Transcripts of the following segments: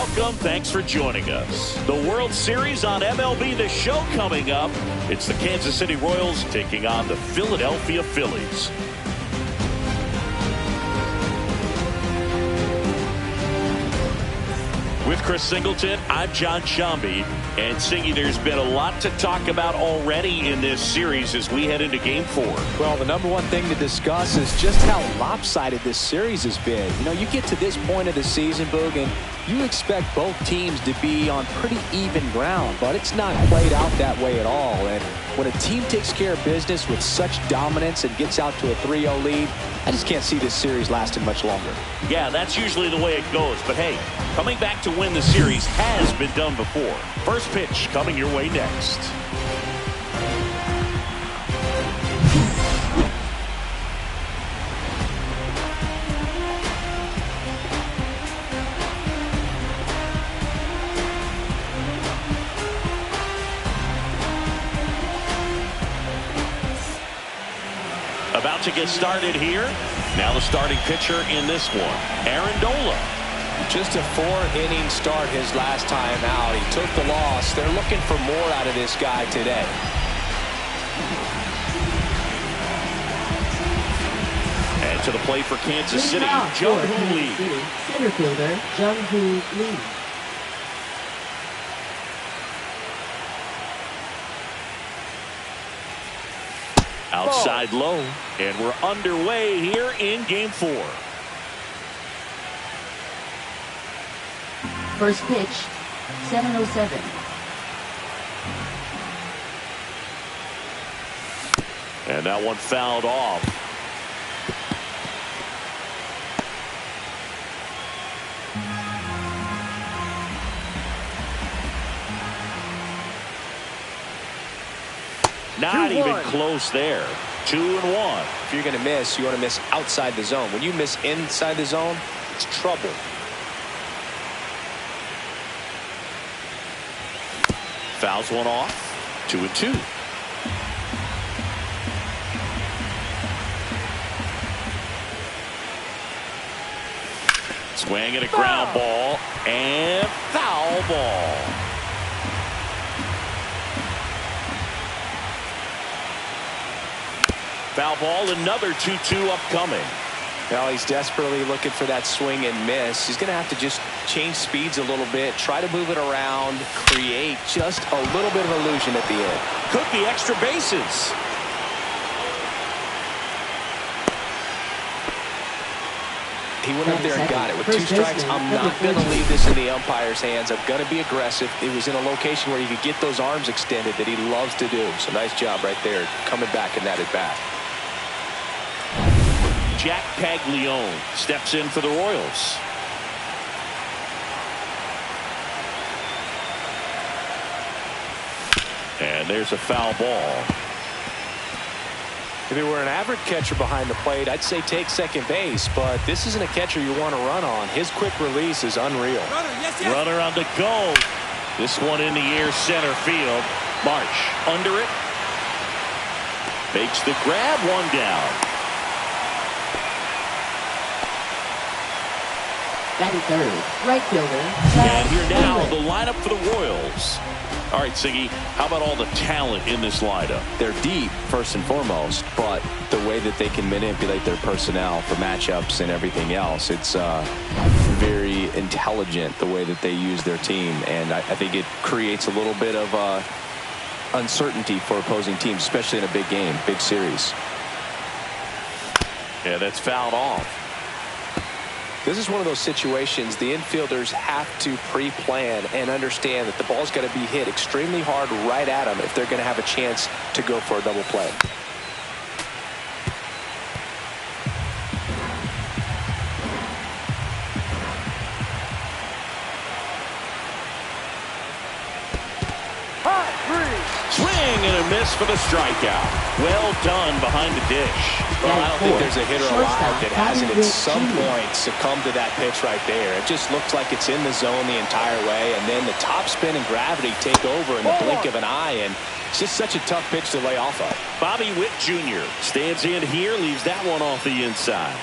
welcome. Thanks for joining us. The World Series on MLB The Show coming up. It's the Kansas City Royals taking on the Philadelphia Phillies. With Chris Singleton, I'm John Shambi. And Singy, there's been a lot to talk about already in this series as we head into Game 4. Well, the number one thing to discuss is just how lopsided this series has been. You know, you get to this point of the season, Boog, and you expect both teams to be on pretty even ground, but it's not played out that way at all. And when a team takes care of business with such dominance and gets out to a 3-0 lead, I just can't see this series lasting much longer. Yeah, that's usually the way it goes. But hey, coming back to win the series has been done before. First pitch coming your way next. About to get started here. Now the starting pitcher in this one, Aaron Nola. Just a 4-inning start his last time out. He took the loss. They're looking for more out of this guy today. And to the plate for Kansas City, Jung-Hoo Lee. Center fielder, Jung-Hoo Lee. Outside low, and we're underway here in Game 4. First pitch, 7:07. And that one fouled off. Not even close there. 2-1. If you're going to miss, you want to miss outside the zone. When you miss inside the zone, it's trouble. Fouls one off. 2-2. Swing and a ground ball and foul ball. Foul ball, another 2-2 upcoming. Now he's desperately looking for that swing and miss. He's going to have to just change speeds a little bit, try to move it around, create just a little bit of illusion at the end. Could be extra bases. He went up there and got it. With 2 strikes, I'm not going to leave this in the umpire's hands. I'm going to be aggressive. It was in a location where he could get those arms extended that he loves to do. So nice job right there, coming back in that at bat. Jack Paglione steps in for the Royals. And there's a foul ball. If it were an average catcher behind the plate, I'd say take second base, but this isn't a catcher you want to run on. His quick release is unreal. Runner on the go. This one in the air, center field. Marsh under it. Makes the grab, one down. Batting third, right fielder. And here now, the lineup for the Royals. All right, Siggy, how about all the talent in this lineup? They're deep, first and foremost, but the way that they can manipulate their personnel for matchups and everything else, it's very intelligent the way that they use their team, and I think it creates a little bit of uncertainty for opposing teams, especially in a big game, big series. Yeah, that's fouled off. This is one of those situations the infielders have to pre-plan and understand that the ball's got to be hit extremely hard right at them if they're going to have a chance to go for a double play. Swing and a miss for the strikeout. Well done behind the dish. Well, I don't think there's a hitter alive that hasn't at some point succumbed to that pitch right there. It just looks like it's in the zone the entire way, and then the top spin and gravity take over in the blink of an eye, and it's just such a tough pitch to lay off of. Bobby Witt Jr. stands in here, leaves that one off the inside.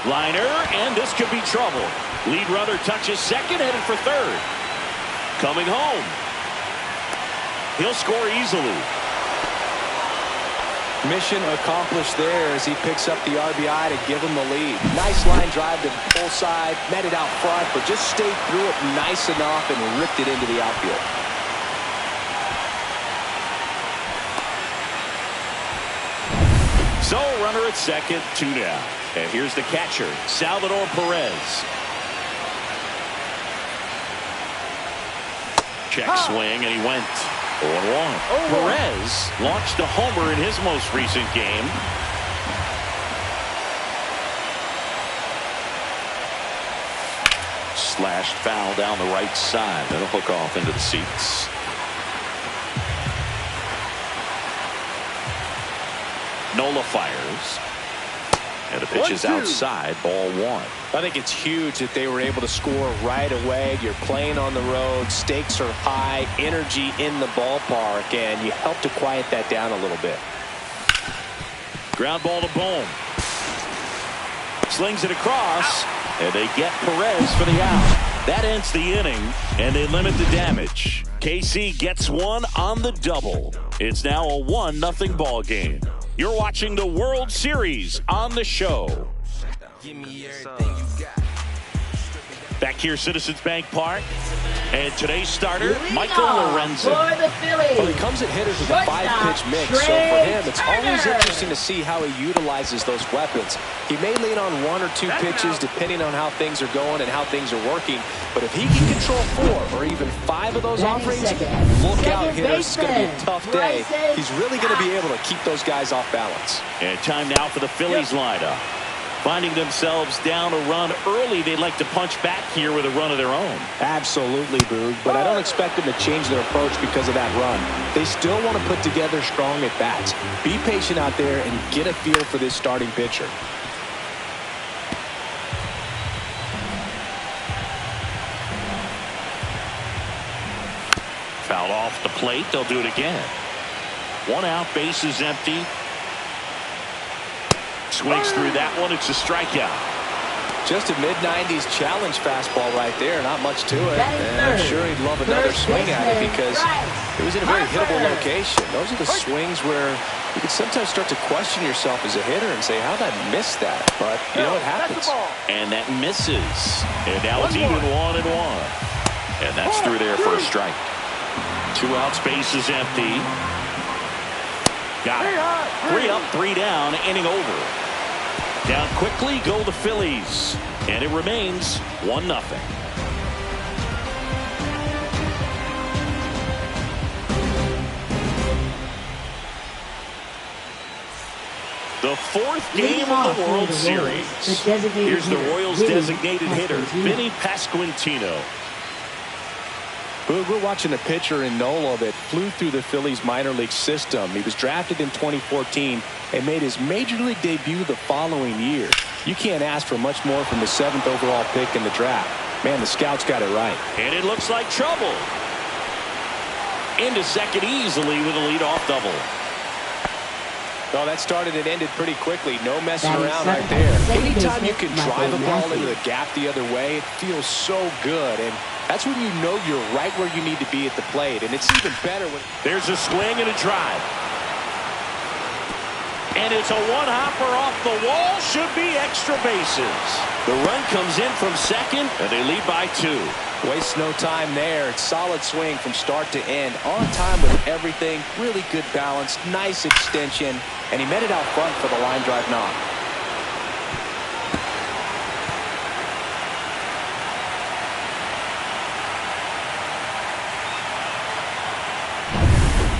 Liner, and this could be trouble. Lead runner touches second, headed for third. Coming home. He'll score easily. Mission accomplished there as he picks up the RBI to give him the lead. Nice line drive to the pull side, met it out front, but just stayed through it nice enough and ripped it into the outfield. So, runner at second, 2 down. And here's the catcher, Salvador Perez. Check swing, and he went 0-1. Perez launched a homer in his most recent game. Slashed foul down the right side. That'll hook off into the seats. Nola fires. And the pitch is outside, ball 1. I think it's huge that they were able to score right away. You're playing on the road, stakes are high, energy in the ballpark, and you help to quiet that down a little bit. Ground ball to Bohm. Slings it across, and they get Perez for the out. That ends the inning, and they limit the damage. KC gets one on the double. It's now a 1-0 ball game. You're watching the World Series on the show. Give me everything you got. Back here, Citizens Bank Park. And today's starter, Michael Lorenzen. For the Phillies. Well, he comes at hitters with a 5-pitch mix, so for him, it's always interesting to see how he utilizes those weapons. He may lean on 1 or 2 pitches depending on how things are going and how things are working, but if he can control 4 or even 5 of those offerings, look out, hitters. It's going to be a tough day. He's really going to be able to keep those guys off balance. And time now for the Phillies lineup. Finding themselves down a run early, they'd like to punch back here with a run of their own. Absolutely, Boog, but I don't expect them to change their approach because of that run. They still want to put together strong at-bats. Be patient out there and get a feel for this starting pitcher. Foul off the plate, they'll do it again. 1 out, base is empty. Swings through that one. It's a strikeout. Just a mid-90s challenge fastball right there. Not much to it. And I'm sure he'd love another swing at it because it was in a very hittable location. Those are the swings where you can sometimes start to question yourself as a hitter and say, how did I miss that? But, you know, it happens. And that misses. And now it's even 1-1. And that's through there for a strike. 2 outs, base is empty. Got it. 3 up, 3 down, inning over. Down quickly go the Phillies. And it remains 1-0. The 4th game of the World Series. Here's the Royals' designated hitter, Vinny Pasquantino. We're watching a pitcher in Nola that flew through the Phillies minor league system. He was drafted in 2014 and made his major league debut the following year. You can't ask for much more from the 7th overall pick in the draft. Man, the scouts got it right. And it looks like trouble. Into second easily with a leadoff double. Oh, that started and ended pretty quickly. No messing around right there. Anytime you can drive a ball into the gap the other way, it feels so good. And that's when you know you're right where you need to be at the plate. And it's even better when... There's a swing and a drive. And it's a one-hopper off the wall. Should be extra bases. The run comes in from second, and they lead by 2. Waste no time there. It's solid swing from start to end. On time with everything. Really good balance. Nice extension. And he met it out front for the line drive knock.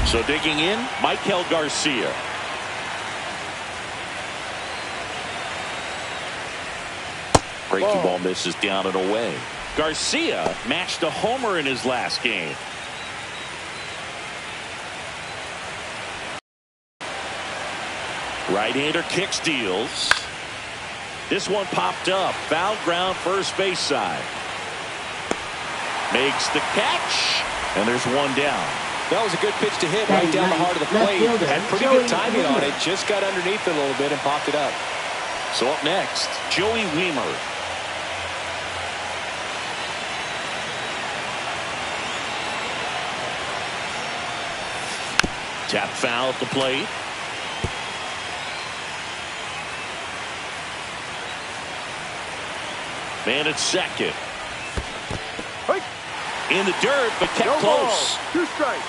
So digging in, Michael Garcia. Breaking ball misses down and away. Garcia matched a homer in his last game. Right-hander kicks, deals. This one popped up. Foul ground first base side. Makes the catch. And there's 1 down. That was a good pitch to hit right down the heart of the plate. Had pretty good timing on it. Just got underneath it a little bit and popped it up. So up next, Joey Wiemer. Tap foul at the plate. Man at second. In the dirt, but kept close. 2 strikes.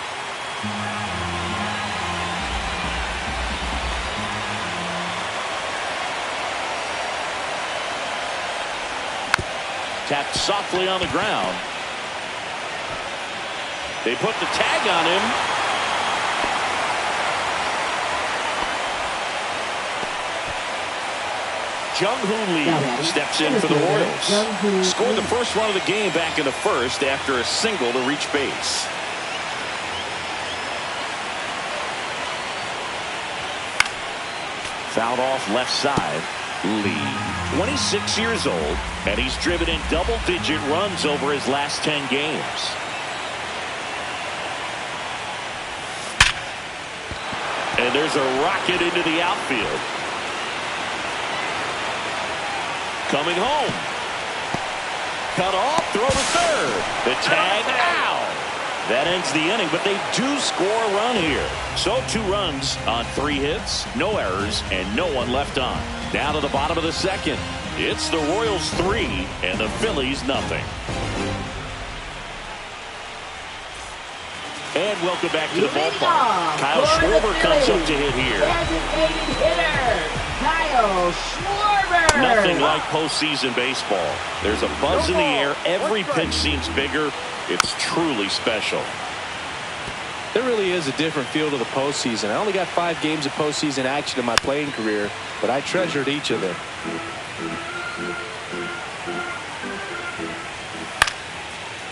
Tapped softly on the ground. They put the tag on him. Jung-Hoo Lee steps in for the Royals. Scored the first run of the game back in the first after a single to reach base. Fouled off left side. Lee, 26 years old, and he's driven in double-digit runs over his last 10 games. And there's a rocket into the outfield. Coming home. Cut off, throw to third. The tag out. That ends the inning, but they do score a run here. So 2 runs on 3 hits, no errors, and no one left on. Down to the bottom of the second. It's the Royals 3 and the Phillies nothing. And welcome back to the ballpark. Kyle Schwarber comes up to hit here. Designated hitter, Kyle Schwarber. Nothing like postseason baseball. There's a buzz in the air. Every pitch seems bigger. It's truly special. There really is a different feel to the postseason. I only got 5 games of postseason action in my playing career, but I treasured each of them.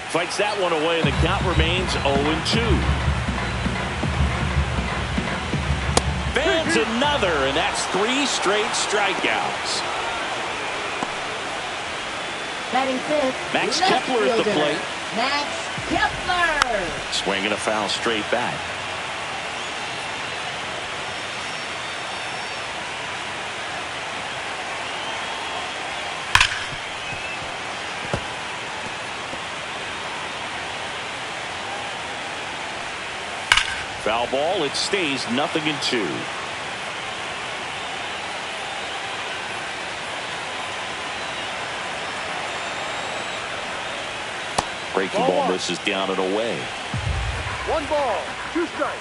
Fights that one away, and the count remains 0-2. Fans another, and that's 3 straight strikeouts. Batting 5th, Max left Kepler at the fielder, plate. Max Kepler. Swinging a foul straight back. Foul ball. It stays 0-2. Breaking ball misses down and away. 1 ball, 2 strikes.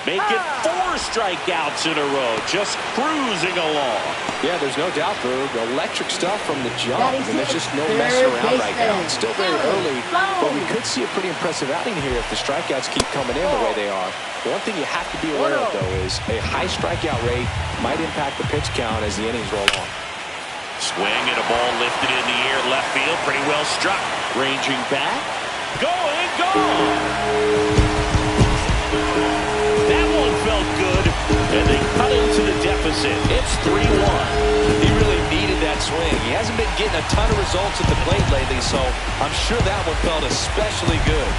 Make it 4 strikeouts in a row. Just cruising along. Yeah, there's no doubt, Boog. Electric stuff from the jump. Batting And there's just no sixth, messing third around right now. baseman, It's still very Alan early, but we could see a pretty impressive outing here if the strikeouts keep coming in the way they are. One thing you have to be aware of, though, is a high strikeout rate might impact the pitch count as the innings roll on. Swing and a ball lifted in the air. Left field. Pretty well struck. Ranging back. Going, gone. That one felt good, and they cut into the deficit. It's 3-1. He really needed that swing. He hasn't been getting a ton of results at the plate lately, so I'm sure that one felt especially good.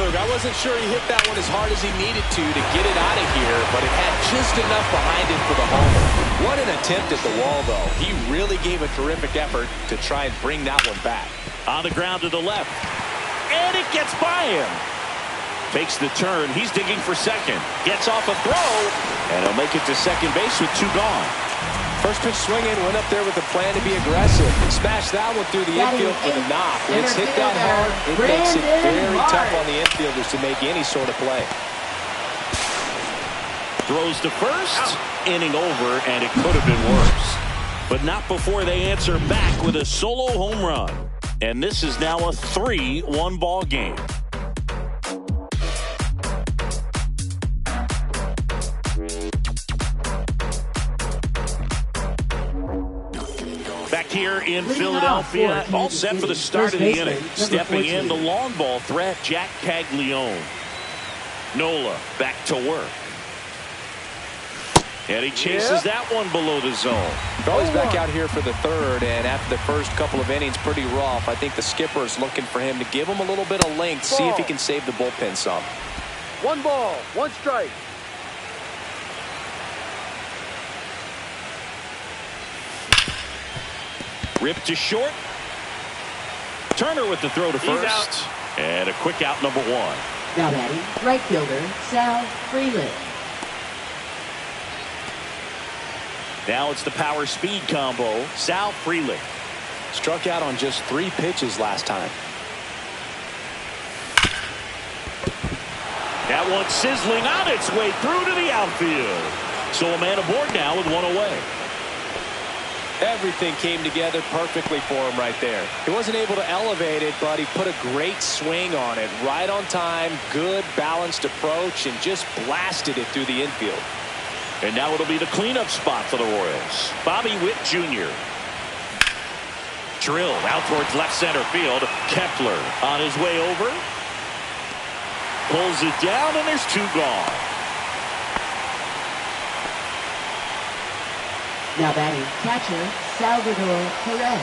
I wasn't sure he hit that one as hard as he needed to get it out of here, but it had just enough behind it for the homer. What an attempt at the wall, though. He really gave a terrific effort to try and bring that one back. On the ground to the left. And it gets by him. Makes the turn. He's digging for second. Gets off a throw. And he'll make it to second base with 2 gone. First pitch swinging, went up there with a plan to be aggressive. Smashed that one through the infield for the knock. When it's hit that hard, it makes it very tough on the infielders to make any sort of play. Throws to first. Inning over, and it could have been worse. But not before they answer back with a solo home run. And this is now a 3-1 ball game. Back here in Philadelphia, all set for the start of the inning. Stepping in, the long ball threat, Jack Caglione. Nola back to work. And he chases that one below the zone. He's back out here for the third, and after the first couple of innings, pretty rough. I think the skipper is looking for him to give him a little bit of length, see if he can save the bullpen some. 1 ball, 1 strike. Ripped to short. Turner with the throw to first. And a quick out, number 1. Now batting, right fielder, Sal Frelick. Now it's the power speed combo. Sal Frelick. Struck out on just 3 pitches last time. That one sizzling on its way through to the outfield. So a man aboard now with 1 away. Everything came together perfectly for him right there. He wasn't able to elevate it, but he put a great swing on it. Right on time, good balanced approach, and just blasted it through the infield. And now it'll be the cleanup spot for the Royals. Bobby Witt Jr. Drilled out towards left center field. Kepler on his way over. Pulls it down, and there's 2 gone. Now batting, catcher, Salvador Perez.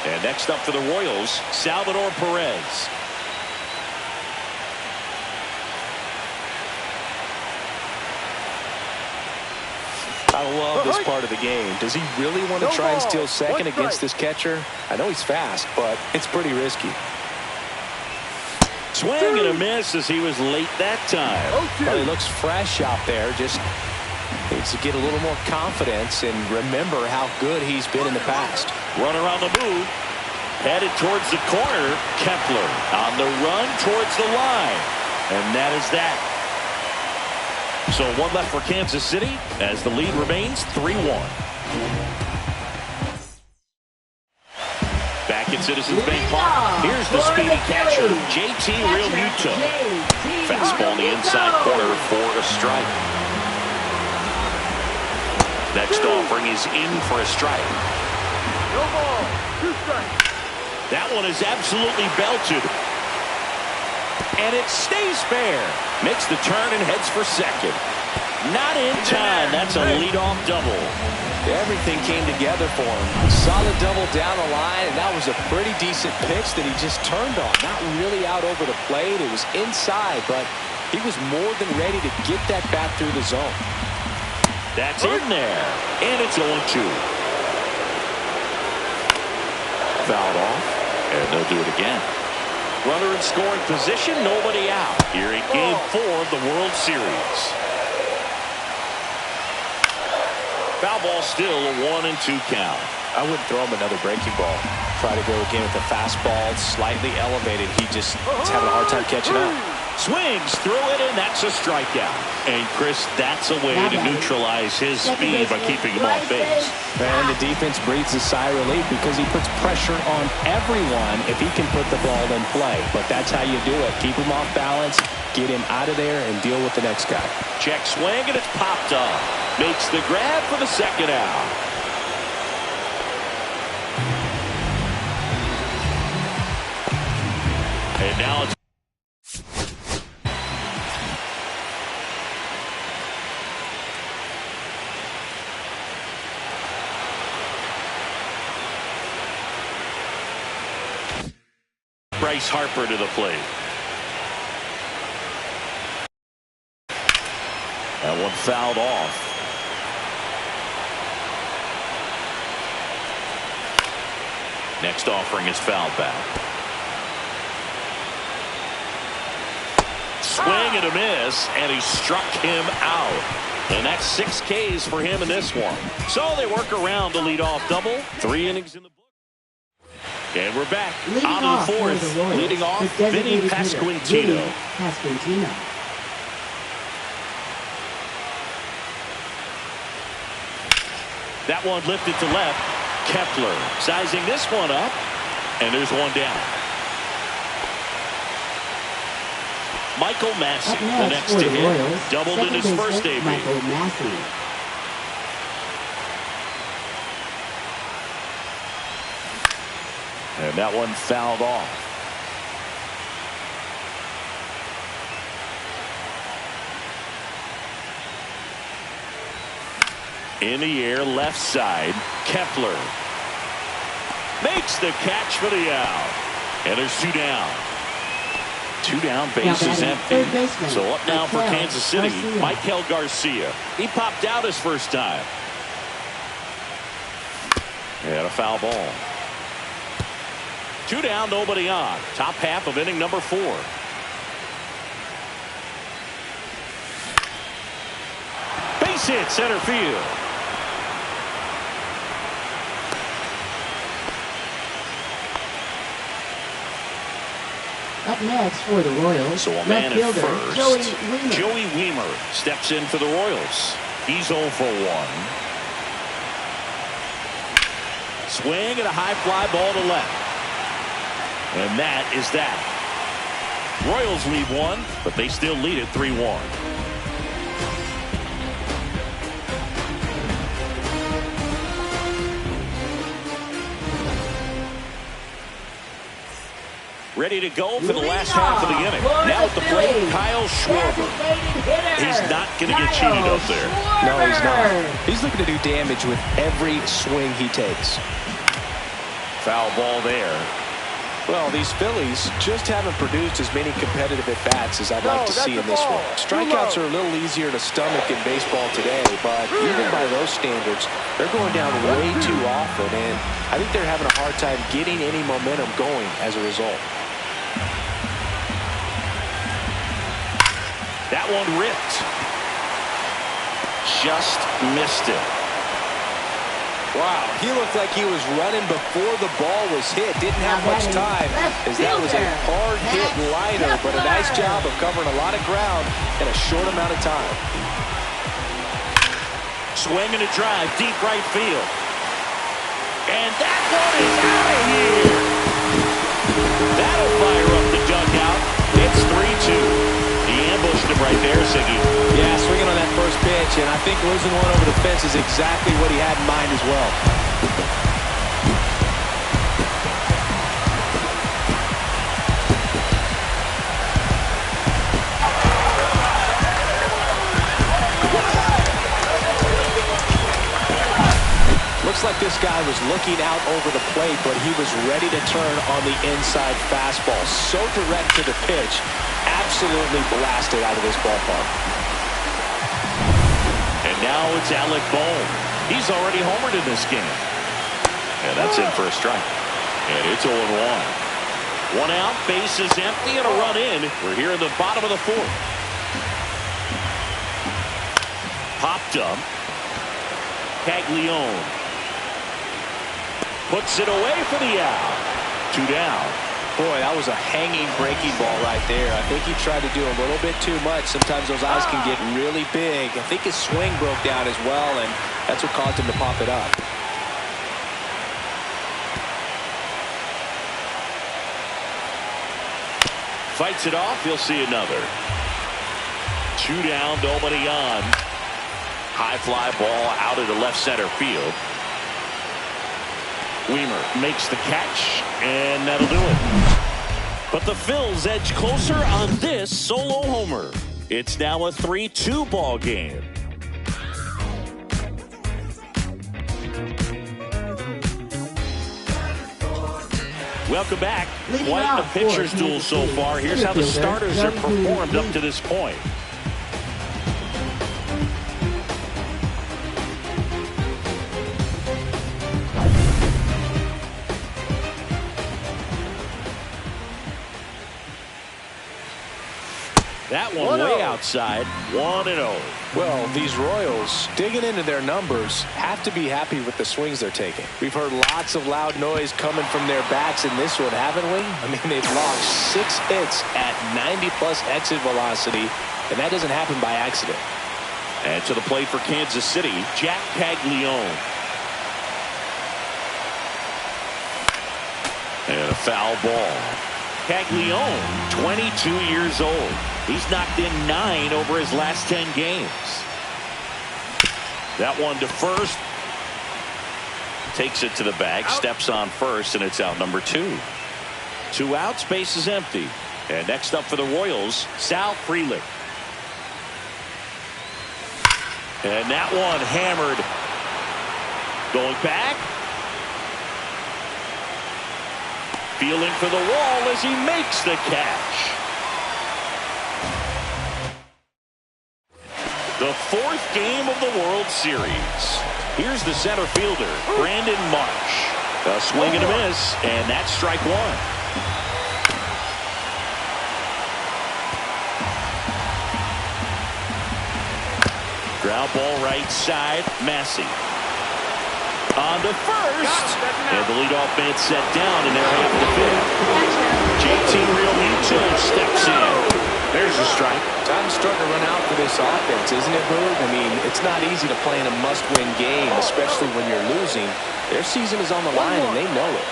And next up for the Royals, Salvador Perez. I love this part of the game. Does he really want to try and steal second against this catcher? I know he's fast, but it's pretty risky. Swing and a miss as he was late that time. Well, he looks fresh out there. Just needs to get a little more confidence and remember how good he's been in the past. Runner on the move. Headed towards the corner. Kepler on the run towards the line. And that is that. So 1 left for Kansas City as the lead remains 3-1. Back at Citizens Bank Park. Here's the speedy catcher, JT Realmuto. Fastball in the inside corner for a strike. Next offering is in for a strike. No ball, 2 strikes. That one is absolutely belted. And it stays fair. Makes the turn and heads for second. Not in time. That's a leadoff double. Everything came together for him. Solid double down the line, and that was a pretty decent pitch that he just turned on. Not really out over the plate. It was inside, but he was more than ready to get that bat through the zone. That's in there. And it's 0-2. Fouled off. And they'll do it again. Runner in scoring position, nobody out. Here in Game 4 of the World Series. Foul ball, still a 1-2 count. I wouldn't throw him another breaking ball. Try to go again with the fastball, slightly elevated. He just is having a hard time catching up. Swings through it, and that's a strikeout. And Chris, that's a way to neutralize his speed by keeping him off base. And the defense breathes a sigh of relief because he puts pressure on everyone if he can put the ball in play. But that's how you do it. Keep him off balance, get him out of there, and deal with the next guy. Check swing, and it's popped up. Makes the grab for the second out. And now it's Bryce Harper to the plate. That one fouled off. Next offering is fouled back. Swing and a miss, and he struck him out. And that's 6 Ks for him in this one. So they work around the leadoff double. 3 innings in the book. And we're back on the 4th. Leading off, Vinny Pasquantino. That one lifted to left. Kepler sizing this one up. And there's one down. Michael Massey, the next to hit, doubled in his first debut. Michael Massey. And that one fouled off. In the air, left side. Kepler makes the catch for the out. And there's 2 down. 2 down, bases empty. So up now for Kansas City, Michael Garcia. He popped out his first time. And a foul ball. 2 down, nobody on. Top half of inning number 4. Base hit, center field. Up next for the Royals, So a left man at fielder first. Joey Wiemer. Joey Wiemer steps in for the Royals. He's 0 for 1. Swing and a high fly ball to left. And that is that. Royals lead 1, but they still lead it 3-1. Ready to go for the last half of the inning. Now at the plate, Kyle Schwarber. He's not going to get cheated up there. No, he's not. He's looking to do damage with every swing he takes. Foul ball there. Well, these Phillies just haven't produced as many competitive at-bats as I'd like to see in this one. Strikeouts are a little easier to stomach in baseball today, but even by those standards, they're going down way too often, and I think they're having a hard time getting any momentum going as a result. That one ripped. Just missed it. Wow, he looked like he was running before the ball was hit. Didn't have much time, as that was a hard-hit liner, but a nice job of covering a lot of ground in a short amount of time. Swing and a drive, deep right field. And that one is out of here. That'll fire up the dugout. It's 3-2. He ambushed him right there, Siggy. Yeah, swinging on that first pitch, and I think losing one over the fence is exactly what he had in mind as well. Looks like this guy was looking out over the plate, but he was ready to turn on the inside fastball. So direct to the pitch. Absolutely blasted out of this ballpark. And now it's Alec Bohm. He's already homered in this game. And that's in for a strike. And it's 0-1. 1 out, base is empty, and a run in. We're here in the bottom of the 4th. Popped up. Caglione puts it away for the out. 2 down. Boy, that was a hanging breaking ball right there. I think he tried to do a little bit too much. Sometimes those eyes can get really big. I think his swing broke down as well, and that's what caused him to pop it up. Fights it off. He'll see another. 2 down, nobody on. High fly ball out into left center field. Wiemer makes the catch, and that'll do it. But the Phils edge closer on this solo homer. It's now a 3-2 ball game. Welcome back. Quite a pitcher's duel so far. Here's how the starters have performed up to this point. That one way outside, 1-0. Well, these Royals, digging into their numbers, have to be happy with the swings they're taking. We've heard lots of loud noise coming from their bats in this one, haven't we? I mean, they've logged 6 hits at 90-plus exit velocity, and that doesn't happen by accident. And to the plate for Kansas City, Jack Caglione. And a foul ball. Caglione, 22 years old. He's knocked in 9 over his last 10 games. That one to first. Takes it to the bag, steps on first, and it's out number 2. 2 outs, base is empty. And next up for the Royals, Sal Frelick. And that one hammered. Going back. Feeling for the wall as he makes the catch. The fourth game of the World Series. Here's the center fielder, Brandon Marsh. A swing and a miss, and that's strike one. Ground ball right side, Massey. On to first. And the leadoff man set down in their half of the fifth. JT Realmuto steps in. There's a strike. Time's starting to run out for this offense, isn't it, Boog? I mean, it's not easy to play in a must-win game, especially when you're losing. Their season is on the line, and they know it.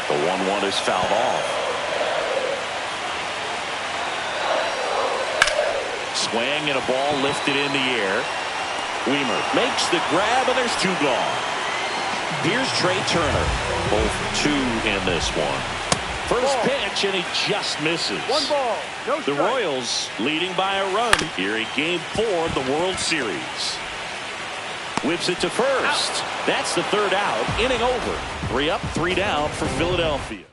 The 1-1 is fouled off. Swing and a ball lifted in the air. Weimer makes the grab, and there's two gone. Here's Trey Turner. Both two in this one. First pitch, and he just misses. 1 ball, no strike. The Royals leading by a run here in Game 4 of the World Series. Whips it to first. That's the third out. Inning over. 3 up, 3 down for Philadelphia.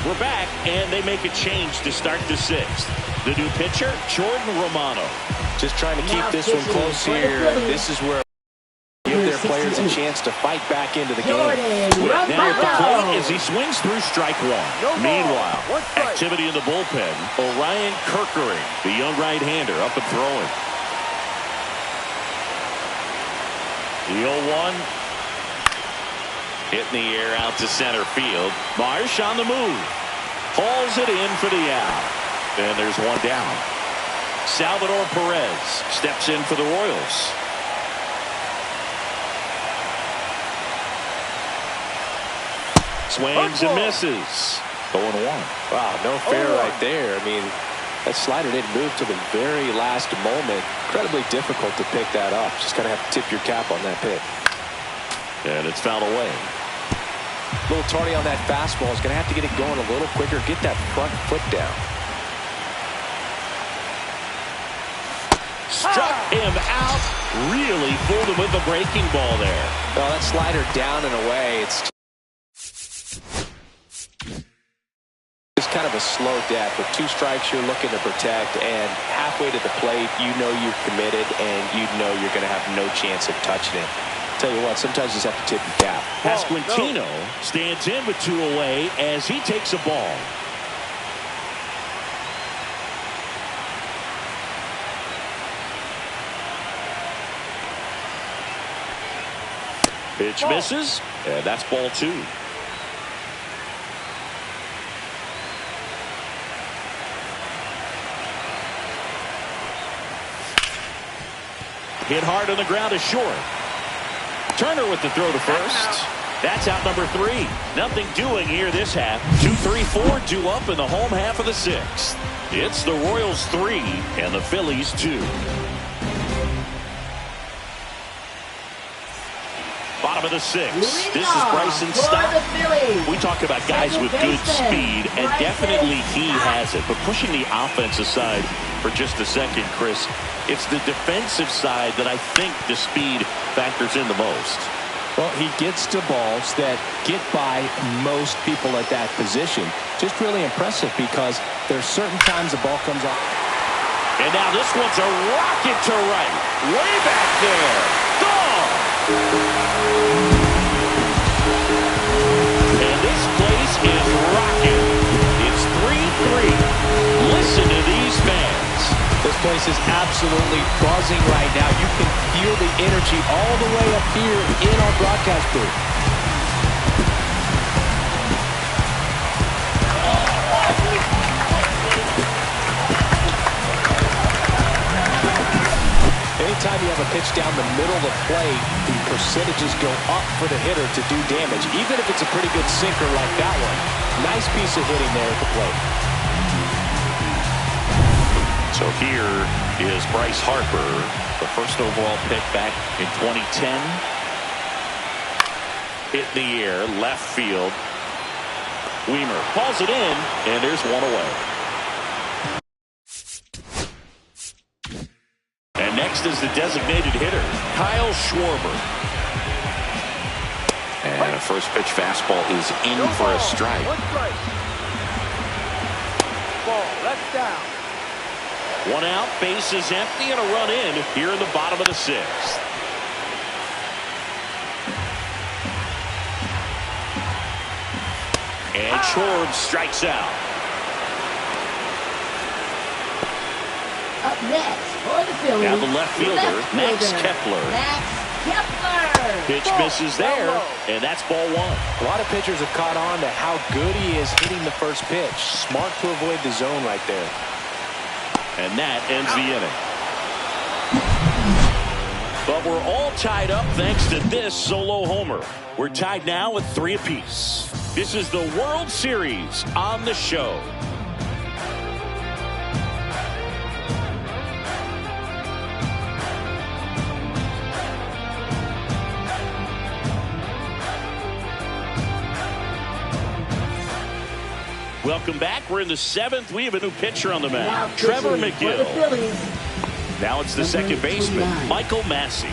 We're back, and they make a change to start the 6th. The new pitcher, Jordan Romano. Just trying to keep this one close here. This is where give their players a chance to fight back into the game. Now at the plate as he swings through strike one. Meanwhile, activity in the bullpen. Orion Kerkering, the young right-hander, up and throwing. The 0-1. Hit in the air out to center field. Marsh on the move. Hauls it in for the out. And there's one down. Salvador Perez steps in for the Royals. Swings and misses. 0-1. Wow, no fair right there. I mean, that slider didn't move to the very last moment. Incredibly difficult to pick that up. Just kind of have to tip your cap on that pitch. And it's fouled away. A little tardy on that fastball. Is going to have to get it going a little quicker. Get that front foot down. Struck him out. Really fooled him with the breaking ball there. Oh, that slider down and away. It's just kind of a slow death. With 2 strikes you're looking to protect, and halfway to the plate you know you're committed and you know you're going to have no chance of touching it. Tell you what, sometimes you just have to tip your cap. Pasquantino stands in with 2 away as he takes a ball. Pitch misses, and that's ball 2. Hit hard on the ground is short. Turner with the throw to first. That's out number 3. Nothing doing here this half. 2-3-4 due up in the home half of the 6th. It's the Royals 3 and the Phillies 2. Bottom of the 6th. This is Bryson Stott. We talk about guys with good speed, and definitely he has it. But pushing the offense aside for just a second, Chris, it's the defensive side that I think the speed factors in the most. Well, he gets to balls that get by most people at that position. Just really impressive because there's certain times the ball comes off. And now this one's a rocket to right. Way back there. Gone. And this place is rocking. It's 3-3. Listen to these fans. This place is absolutely buzzing right now. You can feel the energy all the way up here in our broadcast booth. Anytime you have a pitch down the middle of the plate, the percentages go up for the hitter to do damage, even if it's a pretty good sinker like that one. Nice piece of hitting there at the plate. So here is Bryce Harper, the first overall pick back in 2010. Hit in the air, left field. Weimer calls it in, and there's one away. next is the designated hitter, Kyle Schwarber. And a first pitch fastball is in for a strike. One strike. Ball, that's down. One out, base is empty, and a run in here in the bottom of the sixth. And Schwarber strikes out. Up next for the Phillies. Now the left fielder, Max Kepler. Max Kepler. Pitch misses there, and that's ball one. A lot of pitchers have caught on to how good he is hitting the first pitch. Smart to avoid the zone right there. And that ends the inning. But we're all tied up thanks to this solo homer. We're tied now with 3 apiece. This is the World Series on the show. Welcome back. We're in the 7th. We have a new pitcher on the mound, Trevor McGill. Now it's the second baseman, Michael Massey.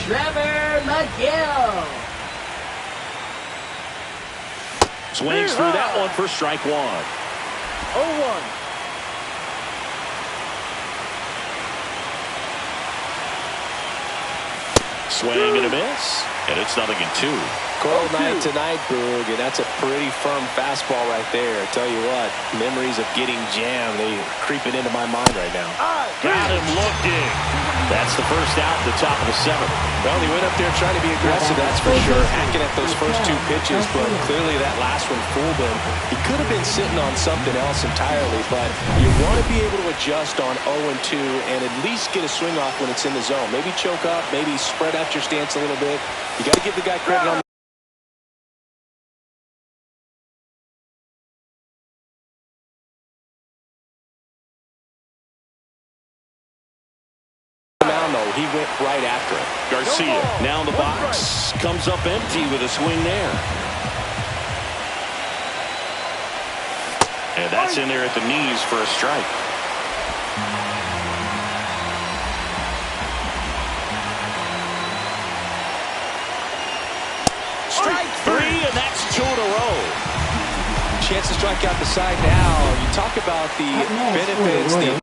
Trevor McGill. Swings through that one for strike one. 0-1. Swing and a miss. And it's 0-2. Cold night tonight, Boog, and that's a pretty firm fastball right there. I tell you what, memories of getting jammed, they're creeping into my mind right now. Got him looking. That's the first out at the top of the 7th. Well, he went up there trying to be aggressive, that's for sure, hacking at those first 2 pitches, but clearly that last one fooled him. He could have been sitting on something else entirely, but you want to be able to adjust on 0-2 and at least get a swing off when it's in the zone. Maybe choke up, maybe spread out your stance a little bit. You got to give the guy credit on he went right after it. Garcia now in the box. Comes up empty with a swing there. And that's in there at the knees for a strike. Strike 3, and that's 2 in a row. Chance to strike out the side now. You talk about the benefits, the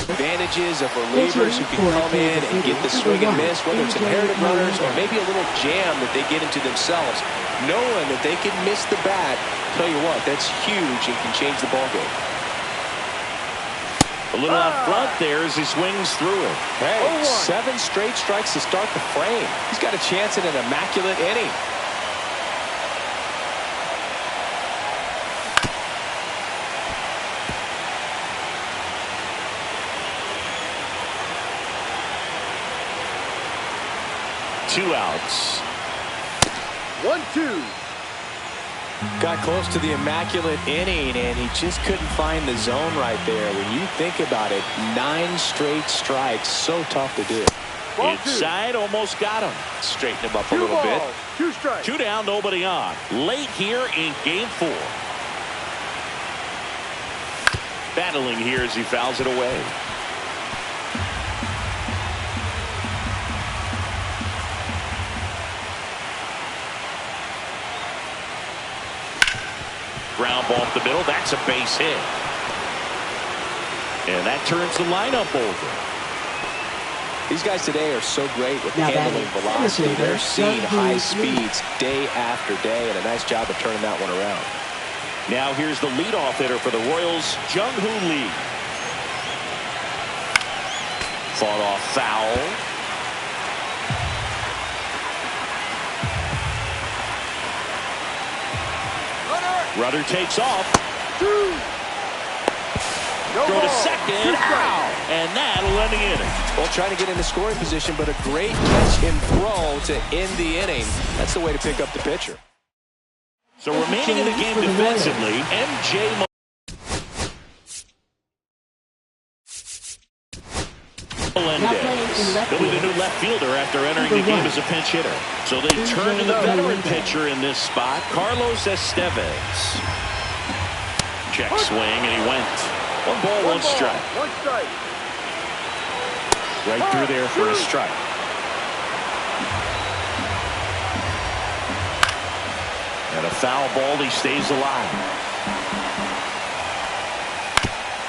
advantages of relievers who can come in and get the swing and miss, whether it's inherited runners or maybe a little jam that they get into themselves, knowing that they can miss the bat. Tell you what, that's huge and can change the ball game. A little out front there as he swings through it. Hey, 7 straight strikes to start the frame. He's got a chance at an immaculate inning. Two outs. 1-2. Got close to the immaculate inning, and he just couldn't find the zone right there. When you think about it, 9 straight strikes, so tough to do. Inside, almost got him. Straighten him up a little bit. 2 strikes. 2 down, nobody on. Late here in game 4. Battling here as he fouls it away. Ground ball up the middle. That's a base hit. And that turns the lineup over. These guys today are so great with handling velocity. They're seeing high speeds day after day, and a nice job of turning that one around. Now here's the leadoff hitter for the Royals, Jung-Hoo Lee. Fought off foul. Rudder takes off. Throw to second. Ow! And that'll end the inning. Well, trying to get into scoring position, but a great catch and throw to end the inning. That's the way to pick up the pitcher. So remaining in the game defensively, MJ Melendez. He'll be the new left fielder after entering the game as a pinch hitter. So they turn to the veteran pitcher in this spot, Carlos Estevez. Check swing, and he went. One ball, one strike. One strike. Right through there for a strike. And a foul ball, he stays alive.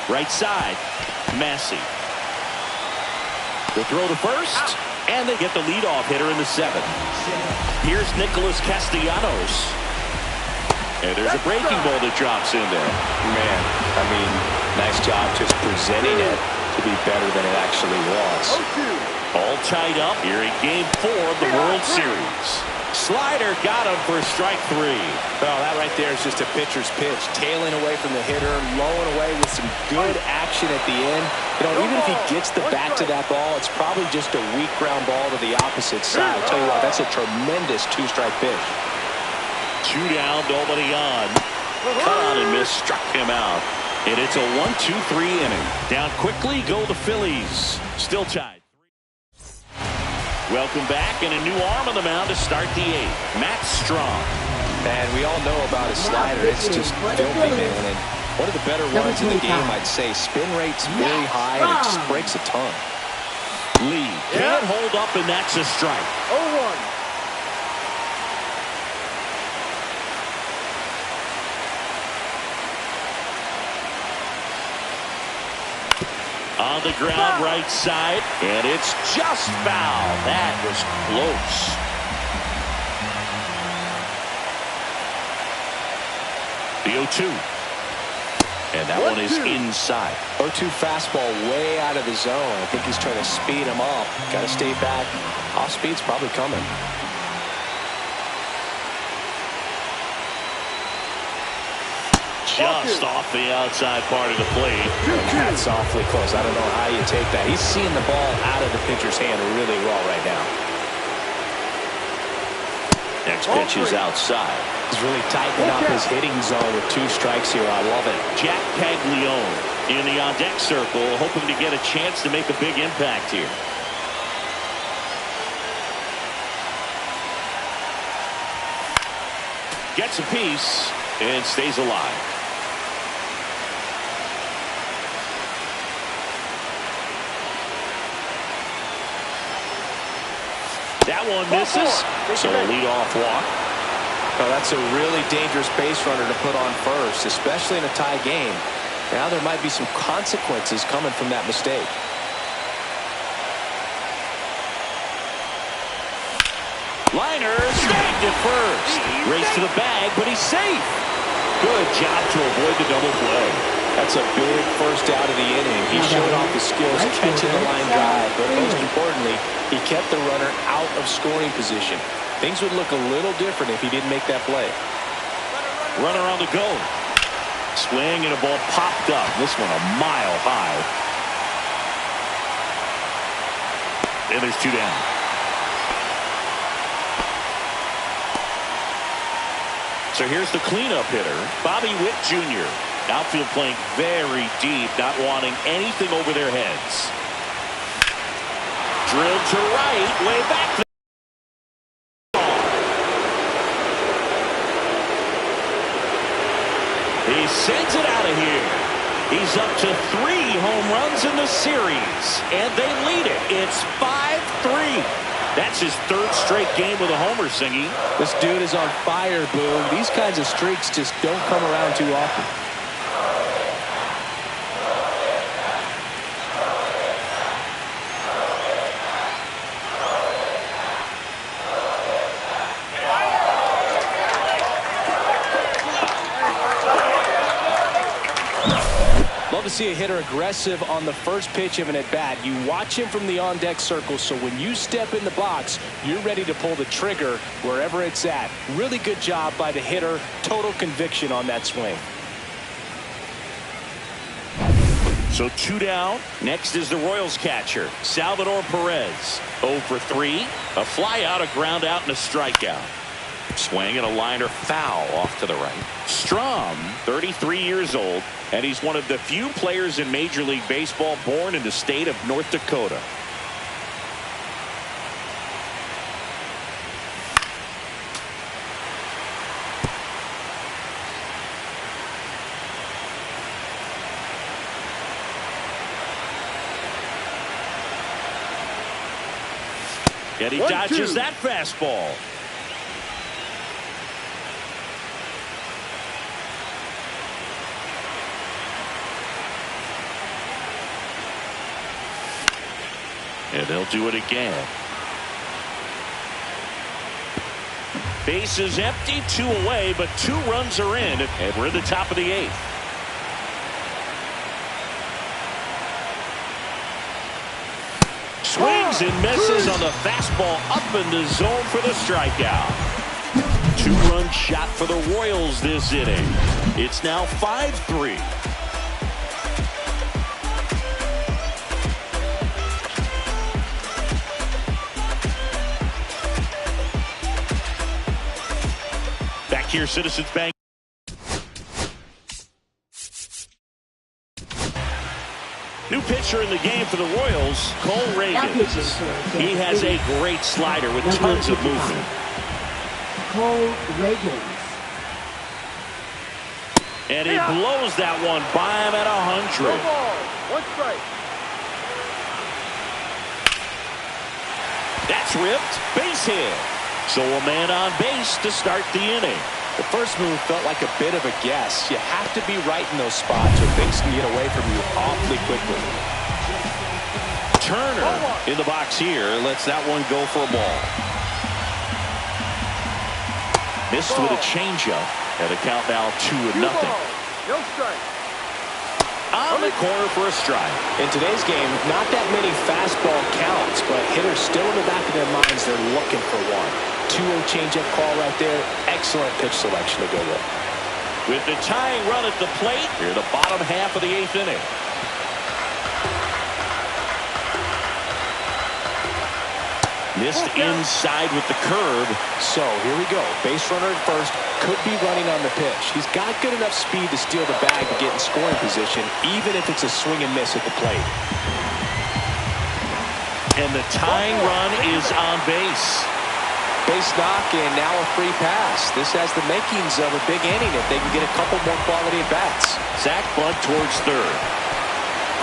Right side, Massey. The throw to first, and they get the leadoff hitter in the seventh. Here's Nicholas Castellanos. And there's a breaking ball that drops in there. Man, I mean, nice job just presenting it to be better than it actually was. All tied up here in Game 4 of the World Series. Slider got him for strike 3. Well, that right there is just a pitcher's pitch. Tailing away from the hitter, lowing away with some good action at the end. You know, even if he gets the bat to that ball, it's probably just a weak ground ball to the opposite side. I'll tell you what, that's a tremendous two-strike pitch. 2 down, nobody on. Cut on and miss, struck him out. And it's a 1-2-3 inning. Down quickly go the Phillies. Still tied. Welcome back, and a new arm on the mound to start the 8th. Matt Strong. Man, we all know about his slider. It's just filthy, man. And one of the better runs in the game, I'd say. Spin rate's very high, and it just breaks a ton. Lee can't hold up, and that's a strike. 0-1. On the ground, right side, and it's just foul. That was close. The 0-2. And that one is inside. 0-2 fastball way out of the zone. I think he's trying to speed him up. Got to stay back. Off speed's probably coming. Just off the outside part of the plate. That's awfully close. I don't know how you take that. He's seeing the ball out of the pitcher's hand really well right now. Next pitch is outside. He's really tightening up his hitting zone with 2 strikes here. I love it. Jack Caglione in the on-deck circle, hoping to get a chance to make a big impact here. Gets a piece and stays alive. That one misses, so a leadoff walk. Well, that's a really dangerous base runner to put on first, especially in a tie game. Now there might be some consequences coming from that mistake. Liner snagged at first. Race to the bag, but he's safe. Good job to avoid the double play. That's a big first out of the inning. He showed off the skills catching the line drive, but most importantly, he kept the runner out of scoring position. Things would look a little different if he didn't make that play. Runner on the go. Swing and a ball popped up. This one a mile high. And there's 2 down. So here's the cleanup hitter, Bobby Witt Jr. Outfield playing very deep, not wanting anything over their heads. Drilled to right, way back. He sends it out of here. He's up to 3 home runs in the series, and they lead it. It's 5-3. That's his 3rd straight game with a homer, Singy. This dude is on fire, Boog. These kinds of streaks just don't come around too often. Love to see a hitter aggressive on the first pitch of an at-bat. You watch him from the on-deck circle, so when you step in the box, you're ready to pull the trigger wherever it's at. Really good job by the hitter. Total conviction on that swing. So 2 down. Next is the Royals catcher, Salvador Perez. 0 for 3. A fly out, a ground out, and a strikeout. Swing and a liner foul off to the right. Strom, 33 years old, and he's one of the few players in Major League Baseball born in the state of North Dakota. And he dodges that fastball. And they'll do it again. Base is empty, 2 away, but 2 runs are in, and we're in the top of the 8th. Swings and misses on the fastball up in the zone for the strikeout. 2-run shot for the Royals this inning. It's now 5-3. Back here, Citizens Bank. New pitcher in the game for the Royals, Cole Reagans. He has a great slider with tons of movement. Cole Reagans. And he blows that one by him at 100. No ball. 1 strike. That's ripped. Base hit. So a man on base to start the inning. The first move felt like a bit of a guess. You have to be right in those spots or things can get away from you awfully quickly. Turner in the box here lets that one go for a ball. Missed with a changeup. And a count now 2-0. No strike. On the corner for a strike. In today's game, not that many fastball counts, but hitters still in the back of their minds, they're looking for one. 2-0 changeup call right there. Excellent pitch selection to go with. With the tying run at the plate, here the bottom half of the 8th inning. Missed inside with the curve. So here we go. Base runner at first. Could be running on the pitch. He's got good enough speed to steal the bag to get in scoring position, even if it's a swing and miss at the plate. And the tying run is on base. Base knock and now a free pass. This has the makings of a big inning if they can get a couple more quality at bats. Zach Bunt towards third.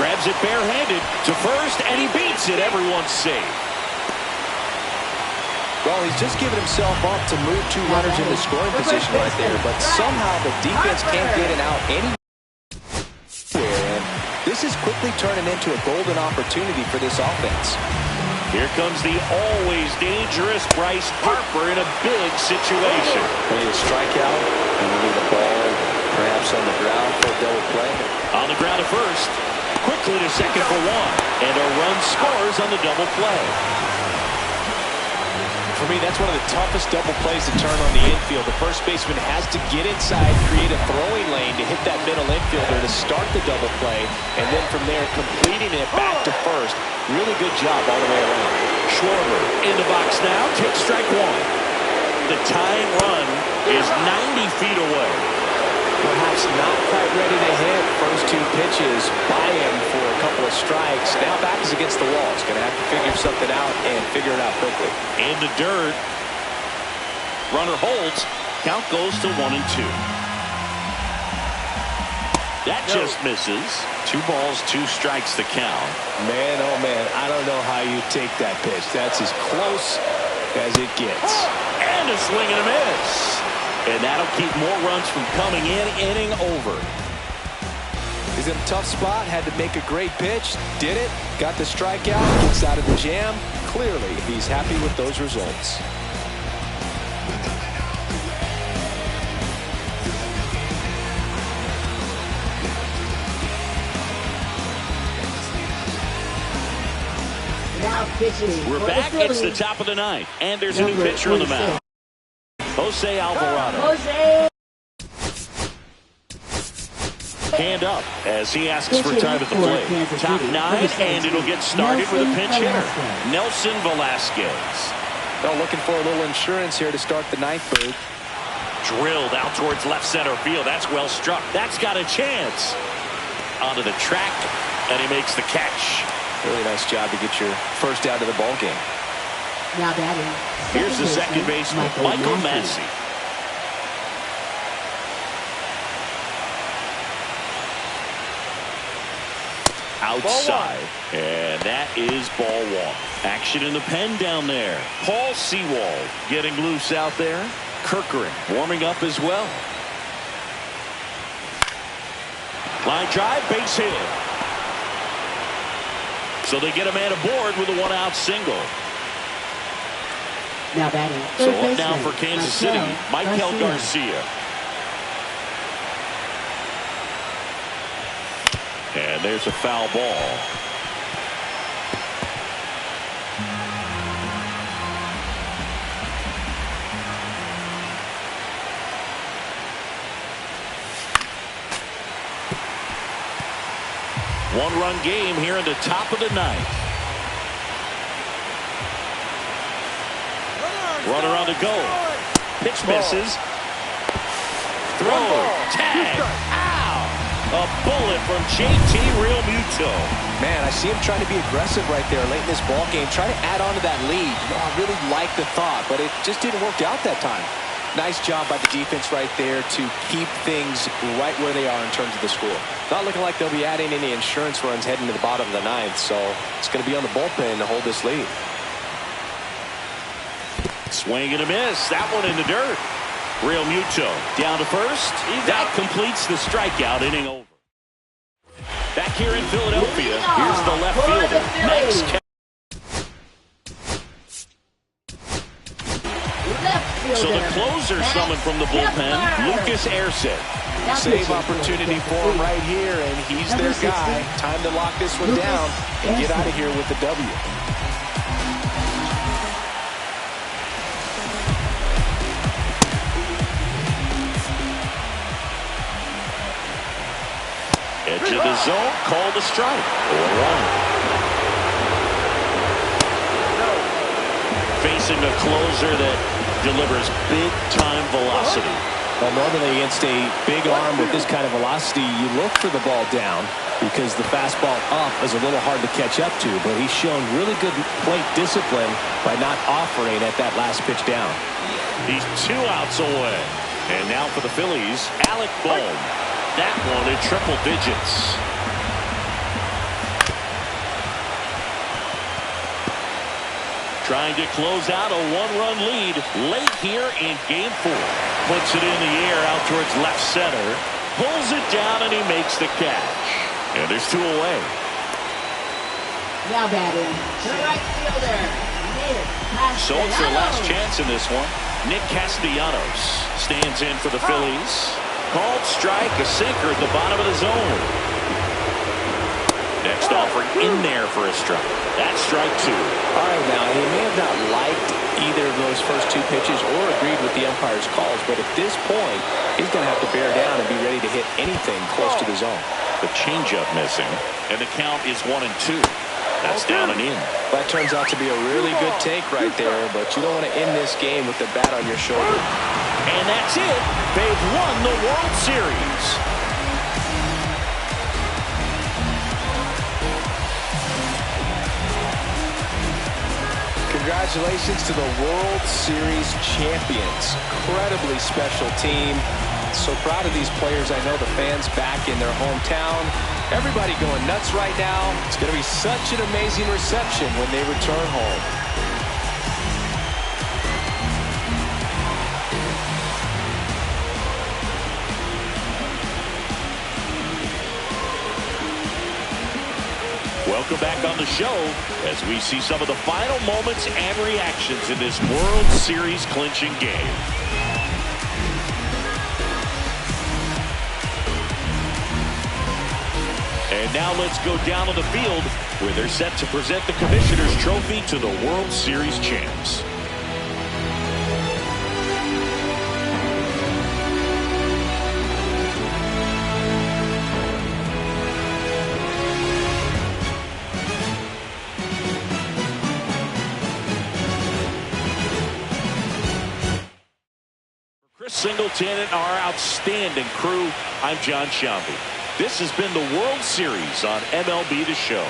Grabs it barehanded to first, and he beats it. Everyone's safe. Well, he's just given himself up to move 2 runners into scoring position right there, but somehow the defense can't get it out anywhere. And this is quickly turning into a golden opportunity for this offense. Here comes the always dangerous Bryce Harper in a big situation. Ready to strike out and leave the ball perhaps on the ground for a double play. On the ground at first. Quickly to second for 1. And a run scores on the double play. For me, that's one of the toughest double plays to turn on the infield. The first baseman has to get inside, create a throwing lane to hit that middle infielder to start the double play, and then from there, completing it back to first. Really good job all the way around. Schwarber in the box now, takes strike 1. The tying run is 90 feet away. Perhaps not quite ready to hit. First 2 pitches by him for a couple of strikes. Now back is against the wall. He's going to have to figure something out and figure it out quickly. In the dirt. Runner holds. Count goes to 1-2. That just misses. 2 balls, 2 strikes the count. Man, oh man, I don't know how you take that pitch. That's as close as it gets. And a swing and a miss. And that'll keep more runs from coming in, inning over. He's in a tough spot, had to make a great pitch, did it, got the strikeout, gets out of the jam. Clearly, he's happy with those results. Now pitching. We're back. It's the top of the 9th. And there's a new pitcher on the mound. Jose Alvarado. Jose. Hand up as he asks for time at the plate. Top 9, and it'll get started with a pinch hitter. Nelson Velasquez. Well, looking for a little insurance here to start the 9th, Boo. Drilled out towards left center field. That's well struck. That's got a chance. Onto the track, and he makes the catch. Really nice job to get your first out of the ball game. Now batting. Here's the second baseman, Michael Massey. outside. And that is ball one. Action in the pen down there. Paul Sewald getting loose out there. Kirkering warming up as well. Line drive, base hit. So they get a man aboard with a one-out single. Now batting. So Third up now baseman, for Kansas City, Michael Garcia. And there's a foul ball. One-run game here in the top of the ninth. Runner on the go. Pitch misses. Throw. Tag. Ow. A bullet from JT Realmuto. Man, I see him trying to be aggressive right there late in this ball game, trying to add on to that lead. I really like the thought, but it just didn't work out that time. Nice job by the defense right there to keep things right where they are in terms of the score. Not looking like they'll be adding any insurance runs heading to the bottom of the ninth, so it's going to be on the bullpen to hold this lead. Swing and a miss. That one in the dirt. Realmuto down to first. That completes the strikeout inning over. Back here in Philadelphia, here's the left fielder, Max Kepler. So the closer summoned from the bullpen, Lucas Erceg. Save opportunity for him right here, and he's their guy. Time to lock this one down and get out of here with the W. Edge of the zone, called a strike. 0-1. Facing a closer that delivers big-time velocity. Well, normally against a big arm with this kind of velocity, you look for the ball down because the fastball up is a little hard to catch up to, but he's shown really good plate discipline by not offering at that last pitch down. He's 2 outs away. And now for the Phillies, Alec Bohm. That one in triple digits. Trying to close out a one-run lead late here in Game 4. Puts it in the air out towards left center. Pulls it down and he makes the catch. And there's 2 away. Now batting. The right fielder, Nick Castellanos. So it's their last chance in this one. Nick Castellanos stands in for the Phillies. Called strike, a sinker at the bottom of the zone. Next offering in there for a strike. That's strike 2. All right, now, he may have not liked either of those first 2 pitches or agreed with the umpire's calls, but at this point, he's going to have to bear down and be ready to hit anything close to the zone. The changeup missing, and the count is 1-2. That's down and in. That turns out to be a really good take right there, but you don't want to end this game with the bat on your shoulder. And that's it. They've won the World Series. Congratulations to the World Series champions. Incredibly special team. So proud of these players. I know the fans back in their hometown. Everybody going nuts right now. It's going to be such an amazing reception when they return home. Welcome back on the show as we see some of the final moments and reactions in this World Series clinching game. And now let's go down on the field where they're set to present the Commissioner's Trophy to the World Series champs. Chris Singleton and our outstanding crew, I'm John Sciambi. This has been the World Series on MLB The Show.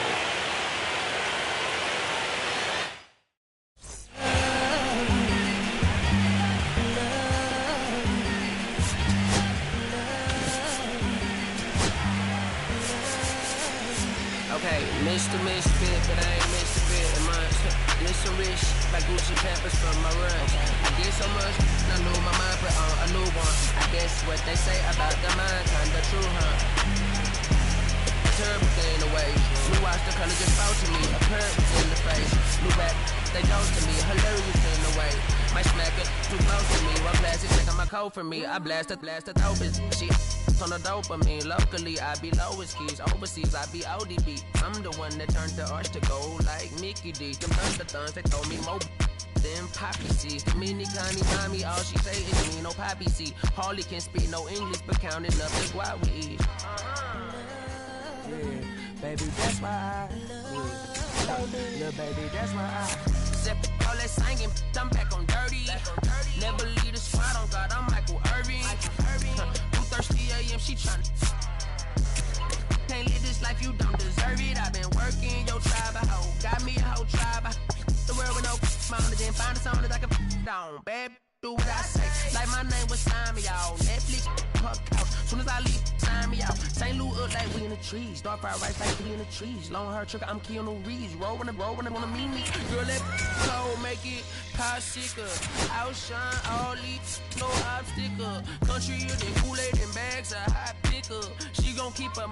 Okay, Mr. Misfit, but I ain't Mr. Fit. And mine, Mr. Rich, like Gucci Pampers from my run. I did so much, I knew my mind put on a new one. I guess what they say about the mind, kinda true, huh? Terrible thing away. New watch, the color just spoke to me. A perk in the face. New back, they ghost to me. Hilarious in the way. My smack it, too close to me. One plastic taking my coat for me. I blast the dope is she on the dopamine. Locally, I be lowest keys. Overseas, I be ODB. I'm the one that turned the arch to gold like Mickey D. Them thunder thuns, they told me more than poppy seeds. Mini Connie mommy, all she say is me, no poppy seed. Harley can speak no English, but counting up the guap we eat. Yeah, baby, that's why I little baby, that's why I Zip all that singing, I'm back on dirty. Never leave the squad on God, I'm Michael Irving. 2:30 a.m. she tryna can't live this life, you don't deserve it. I've been working your tribe, a hoe. Got me a whole tribe. The world with no mountain, then find a song that I can down. Babe, do what I say. Like my name was sign me out. Netflix, her couch. Soon as I leave, sign me out. St. Louis up like we in the trees. Dark fried rice like we in the trees. Long hair trigger, I'm Keanu Reeves. Rolling, wanna meet me. Girl, that cold, make it pop sicker. Outshine all these, no obstacle. Country, then Kool-Aid and bags, a hot picker. She gon' keep her